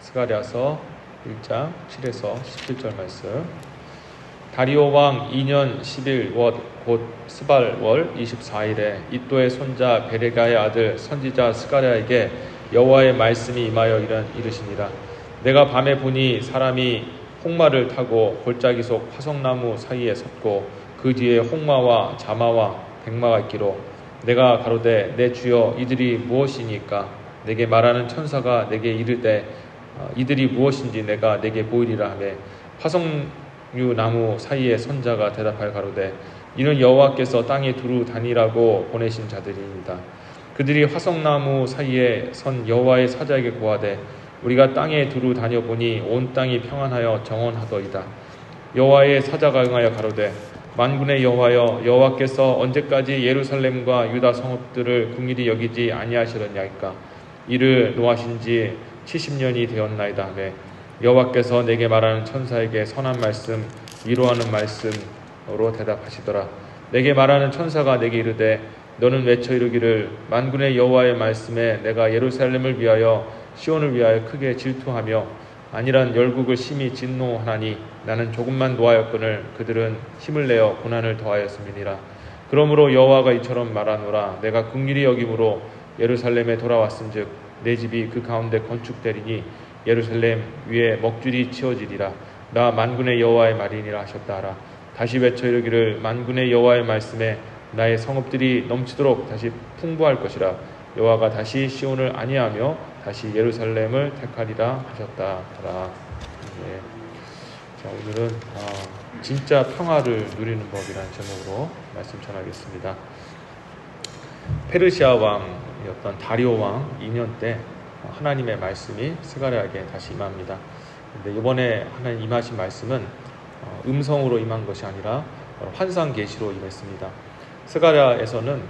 스가랴서 1장 7에서 17절 말씀. 다리오 왕 2년 10일 곧 스발월 24일에 이또의 손자 베레가의 아들 선지자 스가랴에게 여호와의 말씀이 임하여 이르시니라. 내가 밤에 보니 사람이 홍마를 타고 골짜기 속 화석나무 사이에 섰고 그 뒤에 홍마와 자마와 백마가 있기로 내가 가로되 내 주여 이들이 무엇이니까? 내게 말하는 천사가 내게 이르되 이들이 무엇인지 내가 내게 보이리라 하매 화석류 나무 사이에 선자가 대답하여 가로되 이는 여호와께서 땅에 두루 다니라고 보내신 자들이니이다. 그들이 화석나무 사이에 선 여호와의 사자에게 고하되 우리가 땅에 두루 다녀보니 온 땅이 평안하여 정원하더이다. 여호와의 사자가 응하여 가로되 만군의 여호와여, 여호와께서 언제까지 예루살렘과 유다 성읍들을 긍휼히 여기지 아니하시려냐이까? 이를 노하신 지 70년이 되었나이다 하매 여호와께서 내게 말하는 천사에게 선한 말씀 위로하는 말씀으로 대답하시더라. 내게 말하는 천사가 내게 이르되 너는 외쳐 이르기를 만군의 여호와의 말씀에 내가 예루살렘을 위하여 시온을 위하여 크게 질투하며 아니란 열국을 심히 진노하나니 나는 조금만 노하였거늘 그들은 힘을 내어 고난을 더하였음이니라. 그러므로 여호와가 이처럼 말하노라. 내가 긍휼히 여김으로 예루살렘에 돌아왔은즉 내 집이 그 가운데 건축되리니 예루살렘 위에 먹줄이 치워지리라. 나 만군의 여호와의 말이니라 하셨다 하라. 다시 외쳐 이르기를 만군의 여호와의 말씀에 나의 성읍들이 넘치도록 다시 풍부할 것이라. 여호와가 다시 시온을 아니하며 다시 예루살렘을 택하리라 하셨다 하라. 네. 자, 오늘은 진짜 평화를 누리는 법이라는 제목으로 말씀 전하겠습니다. 페르시아 왕이었던 다리오 왕 2년 때 하나님의 말씀이 스가랴에게 다시 임합니다. 근데 이번에 하나님 임하신 말씀은 음성으로 임한 것이 아니라 환상 계시로 임했습니다. 스가랴에서는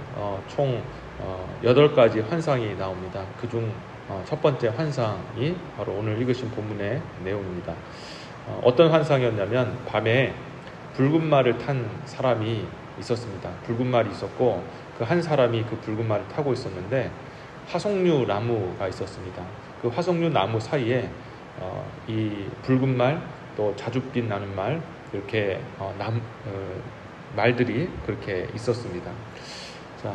총 8가지 환상이 나옵니다. 그중 첫 번째 환상이 바로 오늘 읽으신 본문의 내용입니다. 어떤 환상이었냐면 밤에 붉은 말을 탄 사람이 있었습니다. 붉은 말이 있었고 그 한 사람이 그 붉은 말을 타고 있었는데 화석류 나무가 있었습니다. 그 화석류 나무 사이에 이 붉은 말 또 자줏빛 나는 말 이렇게 말들이 그렇게 있었습니다. 자,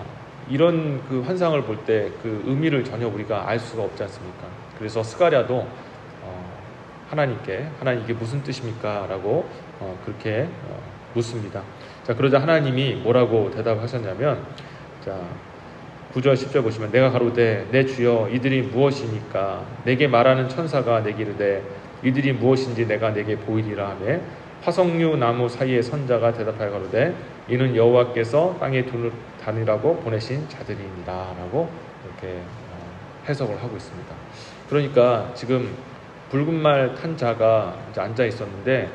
이런 그 환상을 볼 때 그 의미를 전혀 우리가 알 수가 없지 않습니까? 그래서 스가랴도 하나님께 하나님 이게 무슨 뜻입니까? 라고 그렇게 묻습니다. 자, 그러자 하나님이 뭐라고 대답하셨냐면, 자, 9절 10절 보시면 내가 가로되 내 주여 이들이 무엇이니까? 내게 말하는 천사가 내게 이르되 이들이 무엇인지 내가 내게 보이리라 하매 화석류 나무 사이에 선자가 대답하여 가로되 이는 여호와께서 땅에 두루 다니라고 보내신 자들이니라 라고 이렇게 해석을 하고 있습니다. 그러니까 지금 붉은 말 탄 자가 이제 앉아 있었는데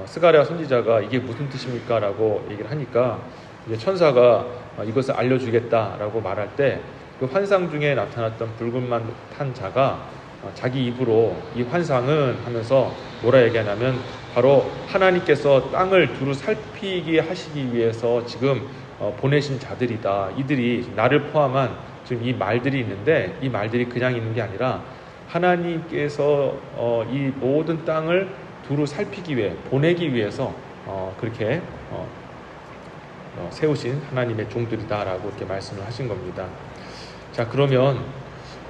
스가랴 선지자가 이게 무슨 뜻입니까? 라고 얘기를 하니까 이제 천사가 이것을 알려주겠다라고 말할 때 그 환상 중에 나타났던 붉은 말 탄 자가 자기 입으로 이 환상은 하면서 뭐라 얘기하냐면 바로 하나님께서 땅을 두루 살피게 하시기 위해서 지금 보내신 자들이다. 이들이 나를 포함한 지금 이 말들이 있는데 이 말들이 그냥 있는 게 아니라 하나님께서 이 모든 땅을 두루 살피기 위해 보내기 위해서 그렇게 세우신 하나님의 종들이다라고 이렇게 말씀을 하신 겁니다. 자, 그러면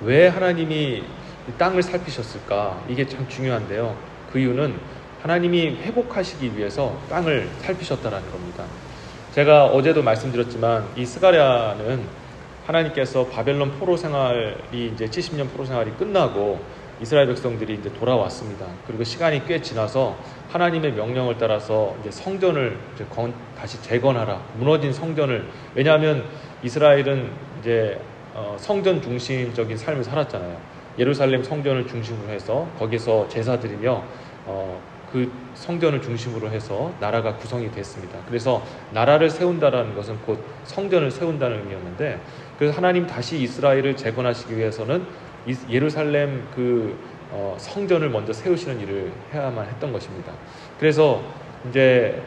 왜 하나님이 이 땅을 살피셨을까? 이게 참 중요한데요. 그 이유는 하나님이 회복하시기 위해서 땅을 살피셨다라는 겁니다. 제가 어제도 말씀드렸지만 이 스가랴는 하나님께서 바벨론 포로 생활이 이제 70년 포로 생활이 끝나고 이스라엘 백성들이 이제 돌아왔습니다. 그리고 시간이 꽤 지나서 하나님의 명령을 따라서 이제 성전을 이제 다시 재건하라. 무너진 성전을, 왜냐하면 이스라엘은 이제 성전 중심적인 삶을 살았잖아요. 예루살렘 성전을 중심으로 해서 거기서 제사 드리며 그 성전을 중심으로 해서 나라가 구성이 됐습니다. 그래서 나라를 세운다라는 것은 곧 성전을 세운다는 의미였는데, 그래서 하나님 다시 이스라엘을 재건하시기 위해서는 예루살렘 그 성전을 먼저 세우시는 일을 해야만 했던 것입니다. 그래서 이제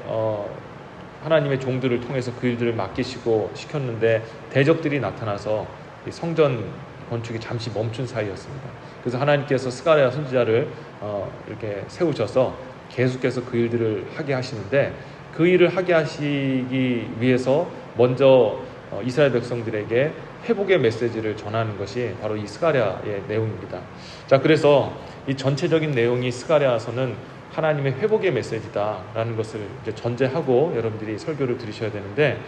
하나님의 종들을 통해서 그 일들을 맡기시고 시켰는데 대적들이 나타나서 이 성전 건축이 잠시 멈춘 사이였습니다. 그래서 하나님께서 스가랴 선지자를 이렇게 세우셔서 계속해서 그 일들을 하게 하시는데, 그 일을 하게 하시기 위해서 먼저 이스라엘 백성들에게 회복의 메시지를 전하는 것이 바로 이 스가랴의 내용입니다. 자, 그래서 이 전체적인 내용이 스가랴서는 하나님의 회복의 메시지다라는 것을 이제 전제하고 여러분들이 설교를 들으셔야 되는데,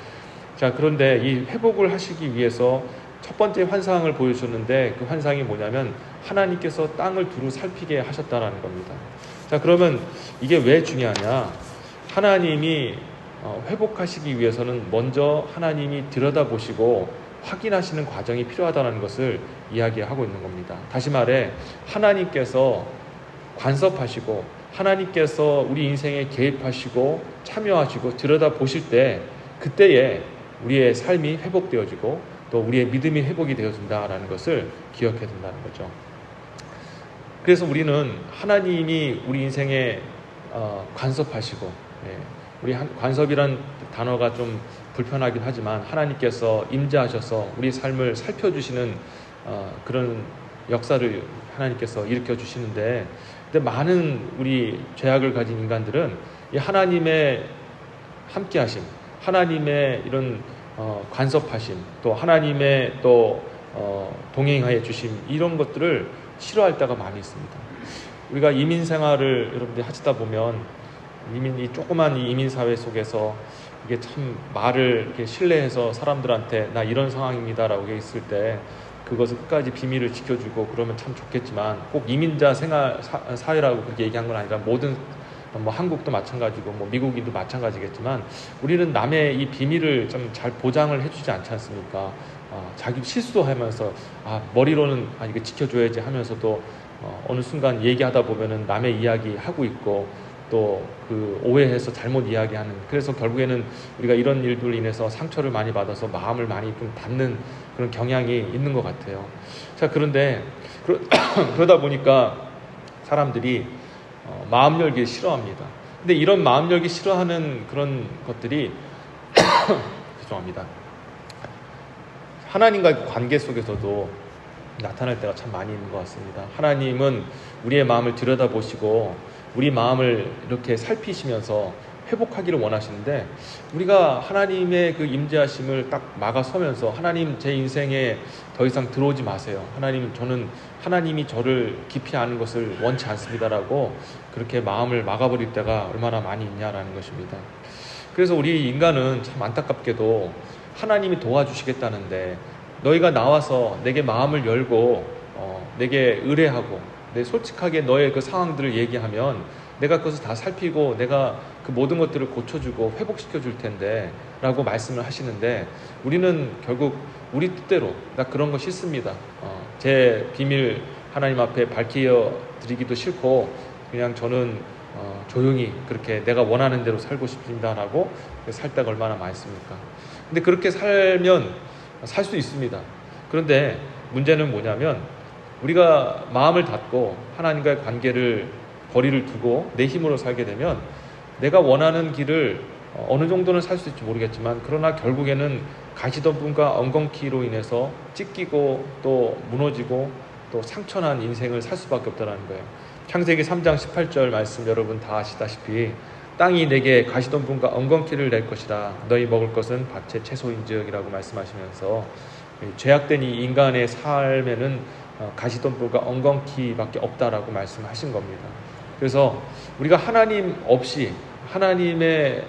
자, 그런데 이 회복을 하시기 위해서 첫 번째 환상을 보여주셨는데, 그 환상이 뭐냐면 하나님께서 땅을 두루 살피게 하셨다라는 겁니다. 자, 그러면 이게 왜 중요하냐? 하나님이 회복하시기 위해서는 먼저 하나님이 들여다보시고 확인하시는 과정이 필요하다는 것을 이야기하고 있는 겁니다. 다시 말해, 하나님께서 간섭하시고 하나님께서 우리 인생에 개입하시고 참여하시고 들여다보실 때, 그때에 우리의 삶이 회복되어지고 또 우리의 믿음이 회복이 되어진다라는 것을 기억해야 된다는 거죠. 그래서 우리는 하나님이 우리 인생에 간섭하시고, 우리 간섭이란 단어가 좀 불편하긴 하지만 하나님께서 임재하셔서 우리 삶을 살펴주시는 그런 역사를 하나님께서 일으켜 주시는데, 근데 많은 우리 죄악을 가진 인간들은 이 하나님의 함께하심, 하나님의 이런 간섭하심, 또 하나님의 또 동행하여 주심, 이런 것들을 싫어할 때가 많이 있습니다. 우리가 이민 생활을 여러분들이 하시다 보면 이 조그만 이민 사회 속에서 이게 참 말을 이렇게 신뢰해서 사람들한테 나 이런 상황입니다라고 했을 때 그것을 끝까지 비밀을 지켜주고 그러면 참 좋겠지만, 꼭 이민자 사회라고 그렇게 얘기한 건 아니라 모든 한국도 마찬가지고 미국인도 마찬가지겠지만, 우리는 남의 이 비밀을 좀 잘 보장을 해주지 않지 않습니까? 자기 실수도 하면서 머리로는 이거 지켜줘야지 하면서도 어느 순간 얘기하다 보면은 남의 이야기 하고 있고 또 그 오해해서 잘못 이야기하는, 그래서 결국에는 우리가 이런 일들로 인해서 상처를 많이 받아서 마음을 많이 좀 닫는 그런 경향이 있는 것 같아요. 자, 그런데 그러다 보니까 사람들이 마음 열기 싫어합니다. 근데 이런 마음 열기 싫어하는 그런 것들이 죄송합니다. 하나님과의 관계 속에서도 나타날 때가 참 많이 있는 것 같습니다. 하나님은 우리의 마음을 들여다보시고 우리 마음을 이렇게 살피시면서 회복하기를 원하시는데, 우리가 하나님의 그 임재하심을 딱 막아서면서 하나님, 제 인생에 더 이상 들어오지 마세요, 하나님, 저는 하나님이 저를 깊이 아는 것을 원치 않습니다라고 그렇게 마음을 막아버릴 때가 얼마나 많이 있냐라는 것입니다. 그래서 우리 인간은 참 안타깝게도 하나님이 도와주시겠다는데, 너희가 나와서 내게 마음을 열고 내게 의뢰하고 내 솔직하게 너의 그 상황들을 얘기하면 내가 그것을 다 살피고 내가 그 모든 것들을 고쳐주고 회복시켜 줄 텐데 라고 말씀을 하시는데, 우리는 결국 우리 뜻대로 나 그런 거 싫습니다, 제 비밀 하나님 앞에 밝혀 드리기도 싫고 그냥 저는 조용히 그렇게 내가 원하는 대로 살고 싶습니다 라고 살 때가 얼마나 많습니까? 근데 그렇게 살면 살 수 있습니다. 그런데 문제는 뭐냐면, 우리가 마음을 닫고 하나님과의 관계를 거리를 두고 내 힘으로 살게 되면 내가 원하는 길을 어느 정도는 살 수 있을지 모르겠지만, 그러나 결국에는 가시덤불과 엉겅퀴로 인해서 찢기고 또 무너지고 또 상처난 인생을 살 수밖에 없다는 거예요. 창세기 3장 18절 말씀 여러분 다 아시다시피, 땅이 내게 가시덤불과 엉겅퀴를 낼 것이라, 너희 먹을 것은 밭의 채소인지여기라고 말씀하시면서, 죄악된 이 인간의 삶에는 가시덤불과 엉겅퀴밖에 없다라고 말씀하신 겁니다. 그래서 우리가 하나님 없이, 하나님의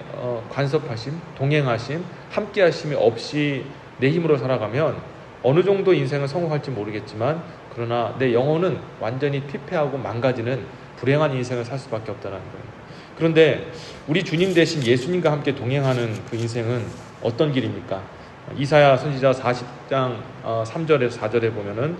간섭하심, 동행하심, 함께하심이 없이 내 힘으로 살아가면 어느 정도 인생을 성공할지 모르겠지만, 그러나 내 영혼은 완전히 피폐하고 망가지는 불행한 인생을 살 수밖에 없다는 거예요. 그런데 우리 주님 대신 예수님과 함께 동행하는 그 인생은 어떤 길입니까? 이사야 선지자 40장 3절에서 4절에 보면은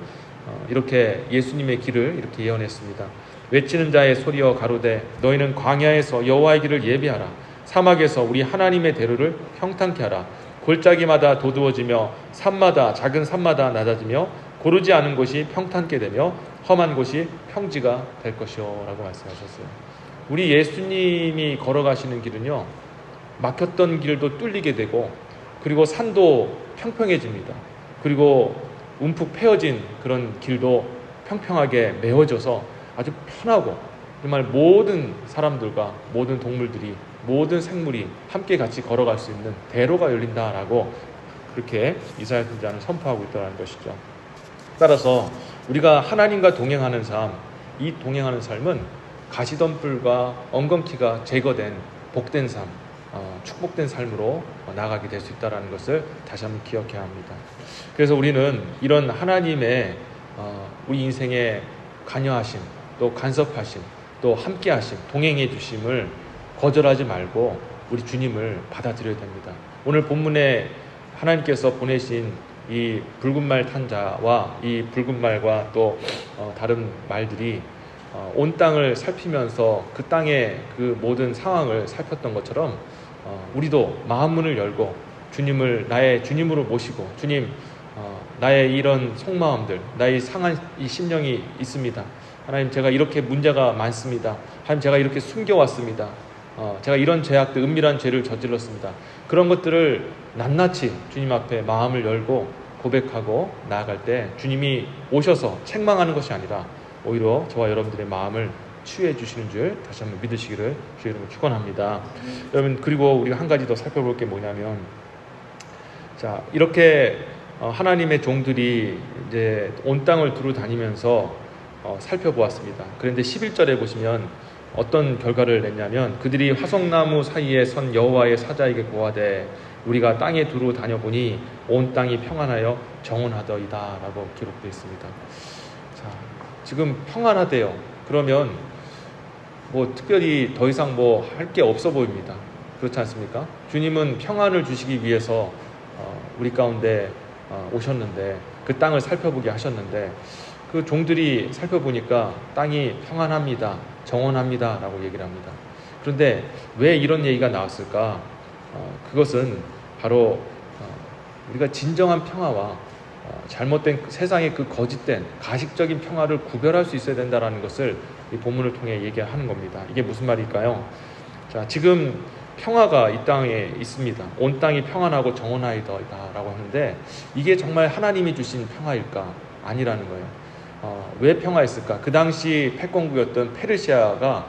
이렇게 예수님의 길을 이렇게 예언했습니다. 외치는 자의 소리여 가로되 너희는 광야에서 여호와의 길을 예비하라. 사막에서 우리 하나님의 대로를 평탄케 하라. 골짜기마다 도두어지며 산마다 작은 산마다 낮아지며 고르지 않은 곳이 평탄케 되며 험한 곳이 평지가 될 것이요 라고 말씀하셨어요. 우리 예수님이 걸어가시는 길은요, 막혔던 길도 뚫리게 되고, 그리고 산도 평평해집니다. 그리고 움푹 패어진 그런 길도 평평하게 메워져서 아주 편하고 정말 모든 사람들과 모든 동물들이 모든 생물이 함께 같이 걸어갈 수 있는 대로가 열린다라고 그렇게 이사야 선지자는 선포하고 있다는 것이죠. 따라서 우리가 하나님과 동행하는 삶, 이 동행하는 삶은 가시덤불과 엉겅퀴가 제거된 복된 삶, 축복된 삶으로 나아가게 될 수 있다는 것을 다시 한번 기억해야 합니다. 그래서 우리는 이런 하나님의 우리 인생에 관여하심, 또 간섭하심, 또 함께하심, 동행해 주심을 거절하지 말고 우리 주님을 받아들여야 됩니다. 오늘 본문에 하나님께서 보내신 이 붉은 말 탄자와 이 붉은 말과 또 다른 말들이 온 땅을 살피면서 그 땅의 그 모든 상황을 살폈던 것처럼 우리도 마음문을 열고 주님을 나의 주님으로 모시고, 주님, 나의 이런 속마음들, 나의 상한 이 심령이 있습니다. 하나님, 제가 이렇게 문제가 많습니다. 하나님, 제가 이렇게 숨겨왔습니다. 제가 이런 죄악들, 은밀한 죄를 저질렀습니다. 그런 것들을 낱낱이 주님 앞에 마음을 열고 고백하고 나아갈 때 주님이 오셔서 책망하는 것이 아니라 오히려 저와 여러분들의 마음을 치유해 주시는 줄 다시 한번 믿으시기를 주의 이름으로 축원합니다. 여러분, 그리고 우리가 한 가지 더 살펴볼 게 뭐냐면, 자, 이렇게 하나님의 종들이 이제 온 땅을 두루 다니면서 살펴보았습니다. 그런데 11절에 보시면 어떤 결과를 냈냐면, 그들이 화석나무 사이에 선 여호와의 사자에게 고하되 우리가 땅에 두루 다녀보니 온 땅이 평안하여 정온하더이다 라고 기록되어 있습니다. 자, 지금 평안하대요. 그러면 뭐 특별히 더 이상 뭐 할 게 없어 보입니다. 그렇지 않습니까? 주님은 평안을 주시기 위해서 우리 가운데 오셨는데, 그 땅을 살펴보게 하셨는데, 그 종들이 살펴보니까 땅이 평안합니다, 정원합니다 라고 얘기를 합니다. 그런데 왜 이런 얘기가 나왔을까? 그것은 바로 우리가 진정한 평화와 잘못된 세상의 그 거짓된 가식적인 평화를 구별할 수 있어야 된다는 것을 이 본문을 통해 얘기하는 겁니다. 이게 무슨 말일까요? 자, 지금 평화가 이 땅에 있습니다. 온 땅이 평안하고 정원하이다 라고 하는데, 이게 정말 하나님이 주신 평화일까? 아니라는 거예요. 왜 평화했을까? 그 당시 패권국이었던 페르시아가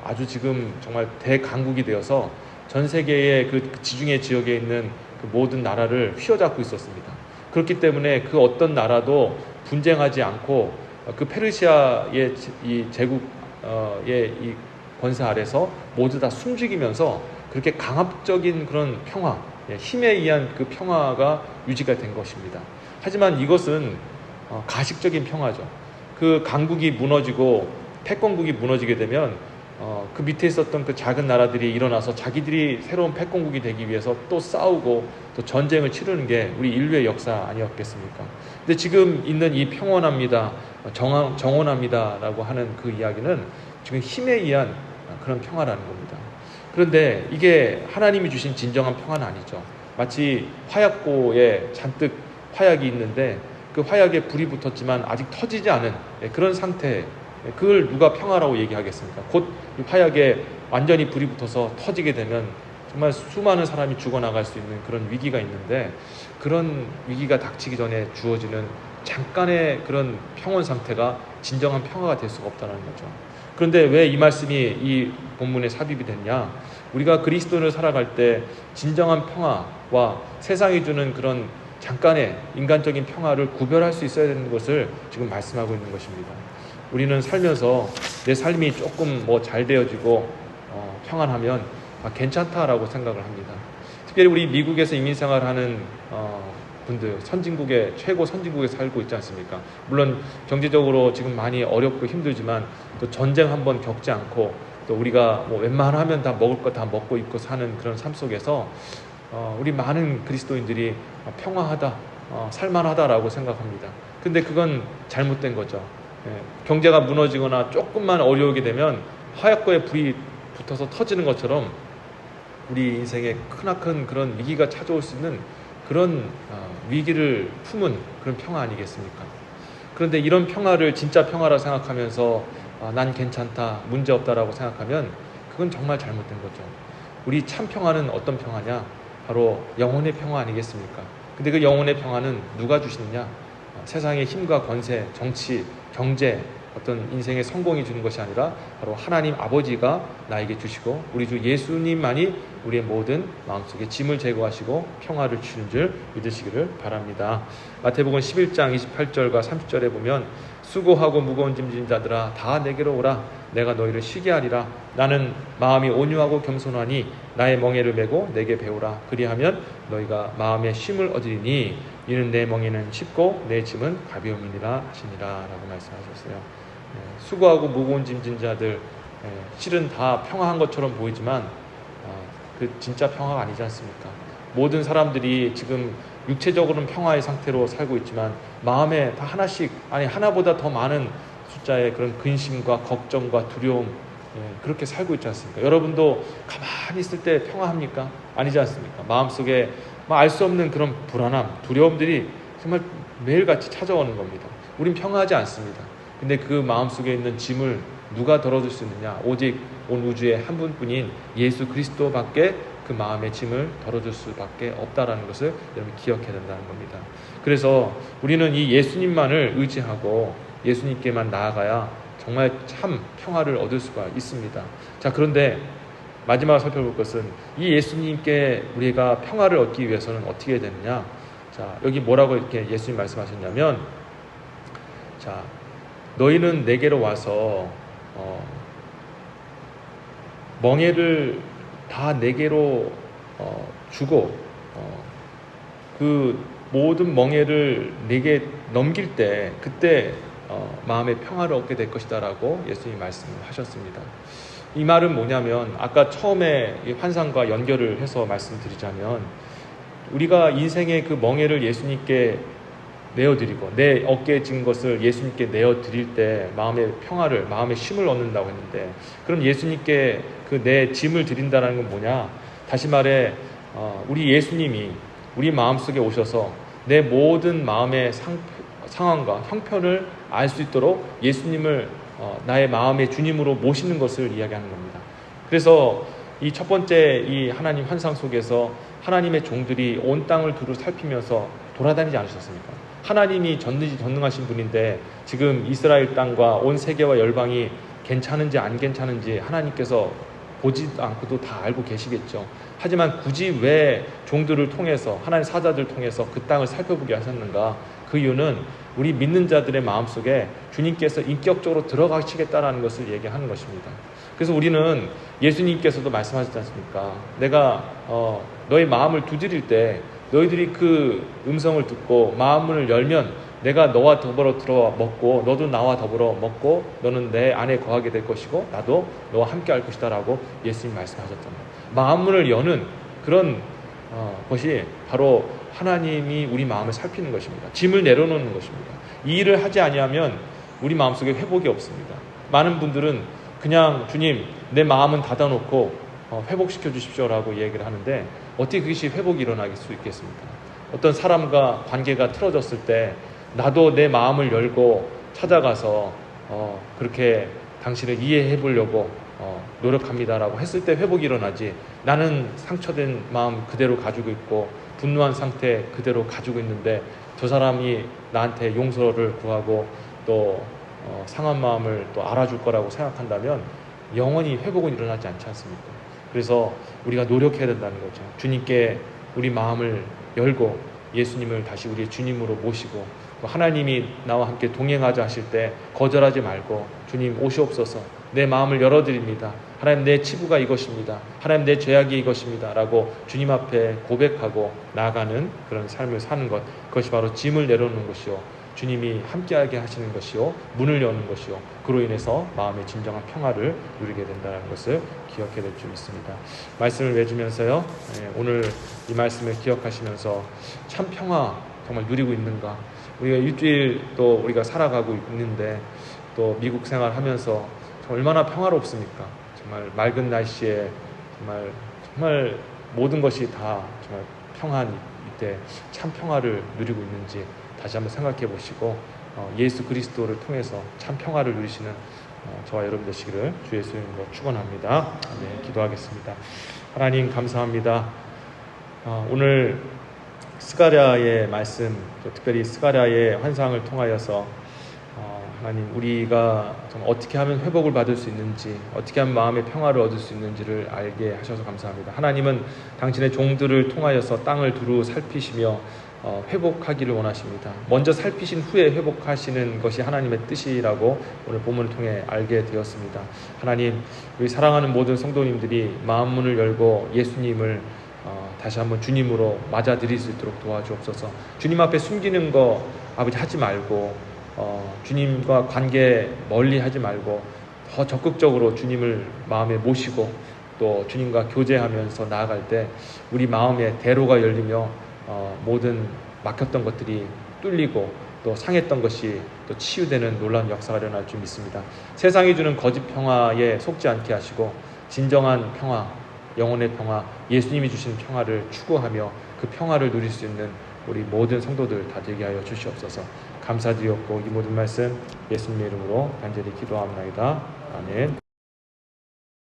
아주 지금 정말 대강국이 되어서 전 세계의 그 지중해 지역에 있는 그 모든 나라를 휘어잡고 있었습니다. 그렇기 때문에 그 어떤 나라도 분쟁하지 않고 그 페르시아의 이 제국의 이 권세 아래서 모두 다 숨죽이면서 그렇게 강압적인 그런 평화, 힘에 의한 그 평화가 유지가 된 것입니다. 하지만 이것은 가식적인 평화죠. 그 강국이 무너지고 패권국이 무너지게 되면 그 밑에 있었던 그 작은 나라들이 일어나서 자기들이 새로운 패권국이 되기 위해서 또 싸우고 또 전쟁을 치르는 게 우리 인류의 역사 아니었겠습니까? 근데 지금 있는 이 평온합니다, 정원합니다 라고 하는 그 이야기는 지금 힘에 의한 그런 평화라는 겁니다. 그런데 이게 하나님이 주신 진정한 평화는 아니죠. 마치 화약고에 잔뜩 화약이 있는데 그 화약에 불이 붙었지만 아직 터지지 않은 그런 상태, 그걸 누가 평화라고 얘기하겠습니까? 곧 이 화약에 완전히 불이 붙어서 터지게 되면 정말 수많은 사람이 죽어나갈 수 있는 그런 위기가 있는데, 그런 위기가 닥치기 전에 주어지는 잠깐의 그런 평온 상태가 진정한 평화가 될 수가 없다는 거죠. 그런데 왜 이 말씀이 이 본문에 삽입이 됐냐? 우리가 그리스도를 살아갈 때 진정한 평화와 세상이 주는 그런 잠깐의 인간적인 평화를 구별할 수 있어야 되는 것을 지금 말씀하고 있는 것입니다. 우리는 살면서 내 삶이 조금 뭐 잘 되어지고 평안하면 괜찮다라고 생각을 합니다. 특별히 우리 미국에서 이민생활하는 분들, 선진국의 최고 선진국에 살고 있지 않습니까? 물론 경제적으로 지금 많이 어렵고 힘들지만 또 전쟁 한번 겪지 않고 또 우리가 뭐 웬만하면 다 먹을 거 다 먹고 입고 사는 그런 삶 속에서 우리 많은 그리스도인들이 평화하다, 살만하다라고 생각합니다. 근데 그건 잘못된 거죠. 경제가 무너지거나 조금만 어려우게 되면 화약고에 불이 붙어서 터지는 것처럼 우리 인생에 크나큰 그런 위기가 찾아올 수 있는 그런 위기를 품은 그런 평화 아니겠습니까? 그런데 이런 평화를 진짜 평화라 생각하면서 난 괜찮다, 문제없다라고 생각하면 그건 정말 잘못된 거죠. 우리 참 평화는 어떤 평화냐? 바로 영혼의 평화 아니겠습니까? 근데 그 영혼의 평화는 누가 주시느냐? 세상의 힘과 권세, 정치, 경제, 어떤 인생의 성공이 주는 것이 아니라 바로 하나님 아버지가 나에게 주시고 우리 주 예수님만이 우리의 모든 마음속에 짐을 제거하시고 평화를 주시는 줄 믿으시기를 바랍니다. 마태복음 11장 28절과 30절에 보면 수고하고 무거운 짐 진 자들아 다 내게로 오라. 내가 너희를 쉬게 하리라. 나는 마음이 온유하고 겸손하니 나의 멍에를 메고 내게 배우라. 그리하면 너희가 마음의 쉼을 얻으리니 이는 내 멍에는 쉽고 내 짐은 가벼움이니라 하시니라 라고 말씀하셨어요. 수고하고 무거운 짐 진 자들, 실은 다 평화한 것처럼 보이지만 그 진짜 평화가 아니지 않습니까? 모든 사람들이 지금 육체적으로는 평화의 상태로 살고 있지만 마음에 다 하나씩, 아니 하나보다 더 많은 숫자의 그런 근심과 걱정과 두려움, 그렇게 살고 있지 않습니까? 여러분도 가만히 있을 때 평화합니까? 아니지 않습니까? 마음속에 알 수 없는 그런 불안함, 두려움들이 정말 매일같이 찾아오는 겁니다. 우린 평화하지 않습니다. 근데 그 마음속에 있는 짐을 누가 덜어줄 수 있느냐? 오직 온 우주에 한 분뿐인 예수 그리스도밖에 그 마음의 짐을 덜어줄 수밖에 없다라는 것을 여러분 기억해야 된다는 겁니다. 그래서 우리는 이 예수님만을 의지하고 예수님께만 나아가야 정말 참 평화를 얻을 수가 있습니다. 자, 그런데 마지막으로 살펴볼 것은 이 예수님께 우리가 평화를 얻기 위해서는 어떻게 해야 되느냐? 자, 여기 뭐라고 이렇게 예수님 말씀하셨냐면, 자, 너희는 내게로 와서 멍에를 다 내게로 주고 그 모든 멍에를 내게 넘길 때 그때 마음의 평화를 얻게 될 것이다 라고 예수님이 말씀하셨습니다. 이 말은 뭐냐면 아까 처음에 환상과 연결을 해서 말씀드리자면 우리가 인생의 그 멍에를 예수님께 내어드리고 내 어깨에 진 것을 예수님께 내어드릴 때 마음의 평화를, 마음의 쉼을 얻는다고 했는데, 그럼 예수님께 그 내 짐을 드린다는 건 뭐냐? 다시 말해 우리 예수님이 우리 마음속에 오셔서 내 모든 마음의 상황과 형편을 알 수 있도록 예수님을 나의 마음의 주님으로 모시는 것을 이야기하는 겁니다. 그래서 이 첫 번째 이 하나님 환상 속에서 하나님의 종들이 온 땅을 두루 살피면서 돌아다니지 않으셨습니까? 하나님이 전능하신 분인데 지금 이스라엘 땅과 온 세계와 열방이 괜찮은지 안 괜찮은지 하나님께서 보지도 않고도 다 알고 계시겠죠. 하지만 굳이 왜 종들을 통해서, 하나님 사자들을 통해서 그 땅을 살펴보게 하셨는가? 그 이유는 우리 믿는 자들의 마음속에 주님께서 인격적으로 들어가시겠다라는 것을 얘기하는 것입니다. 그래서 우리는 예수님께서도 말씀하셨지 않습니까? 내가 너의 마음을 두드릴 때 너희들이 그 음성을 듣고 마음을 열면 내가 너와 더불어 들어와 먹고 너도 나와 더불어 먹고 너는 내 안에 거하게 될 것이고 나도 너와 함께 할 것이다 라고 예수님이 말씀하셨잖아요. 마음문을 여는 그런 것이 바로 하나님이 우리 마음을 살피는 것입니다. 짐을 내려놓는 것입니다. 이 일을 하지 아니하면 우리 마음속에 회복이 없습니다. 많은 분들은 그냥 주님 내 마음은 닫아놓고 회복시켜 주십시오라고 얘기를 하는데 어떻게 그것이 회복이 일어날 수 있겠습니까? 어떤 사람과 관계가 틀어졌을 때 나도 내 마음을 열고 찾아가서 그렇게 당신을 이해해 보려고 노력합니다라고 했을 때 회복이 일어나지, 나는 상처된 마음 그대로 가지고 있고 분노한 상태 그대로 가지고 있는데 저 사람이 나한테 용서를 구하고 또 상한 마음을 또 알아줄 거라고 생각한다면 영원히 회복은 일어나지 않지 않습니까? 그래서 우리가 노력해야 된다는 거죠. 주님께 우리 마음을 열고 예수님을 다시 우리의 주님으로 모시고 또 하나님이 나와 함께 동행하자 하실 때 거절하지 말고 주님 오시옵소서, 내 마음을 열어드립니다. 하나님 내 치부가 이것입니다. 하나님 내 죄악이 이것입니다 라고 주님 앞에 고백하고 나아가는 그런 삶을 사는 것, 그것이 바로 짐을 내려놓는 것이요 주님이 함께하게 하시는 것이요 문을 여는 것이요 그로 인해서 마음의 진정한 평화를 누리게 된다는 것을 기억해야 될 줄 믿습니다. 말씀을 맺으면서요, 오늘 이 말씀을 기억하시면서 참 평화 정말 누리고 있는가? 우리가 일주일 또 우리가 살아가고 있는데 또 미국 생활하면서 얼마나 평화롭습니까? 정말 맑은 날씨에 정말 모든 것이 다 정말 평안이 이때 참 평화를 누리고 있는지 다시 한번 생각해 보시고 예수 그리스도를 통해서 참 평화를 누리시는 저와 여러분 되시기를 주 예수의 이름으로 축원합니다. 네, 기도하겠습니다. 하나님 감사합니다. 오늘 스가랴의 말씀, 또 특별히 스가랴의 환상을 통하여서 하나님, 우리가 정말 어떻게 하면 회복을 받을 수 있는지, 어떻게 하면 마음의 평화를 얻을 수 있는지를 알게 하셔서 감사합니다. 하나님은 당신의 종들을 통하여서 땅을 두루 살피시며 회복하기를 원하십니다. 먼저 살피신 후에 회복하시는 것이 하나님의 뜻이라고 오늘 본문을 통해 알게 되었습니다. 하나님, 우리 사랑하는 모든 성도님들이 마음문을 열고 예수님을 다시 한번 주님으로 맞아들일 수 있도록 도와주옵소서. 주님 앞에 숨기는 거 아버지 하지 말고 주님과 관계 멀리 하지 말고 더 적극적으로 주님을 마음에 모시고 또 주님과 교제하면서 나아갈 때 우리 마음에 대로가 열리며 모든 막혔던 것들이 뚫리고 또 상했던 것이 또 치유되는 놀라운 역사가 일어날 줄 믿습니다. 세상이 주는 거짓 평화에 속지 않게 하시고 진정한 평화, 영혼의 평화, 예수님이 주신 평화를 추구하며 그 평화를 누릴 수 있는 우리 모든 성도들 다 되게 하여 주시옵소서. 감사드렸고 이 모든 말씀 예수님의 이름으로 간절히 기도합니다. 아멘.